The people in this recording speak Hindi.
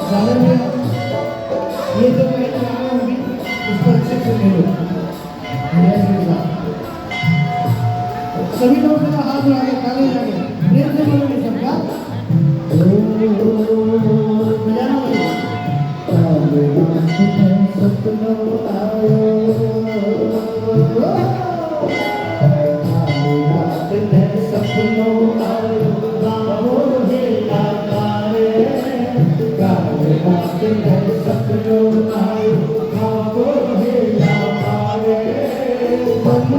सागर में ये जो मैं गाना होगी इसको अच्छे से ले लो। सभी लोग मेरा हाथ बढ़ा के गाने जाएंगे, प्रेम से बोलोगे सबका बजाना होगा। सपनों आयो सपनों आयो गावो हे लाकारे सपनों आयो गावो हे लाकारे मन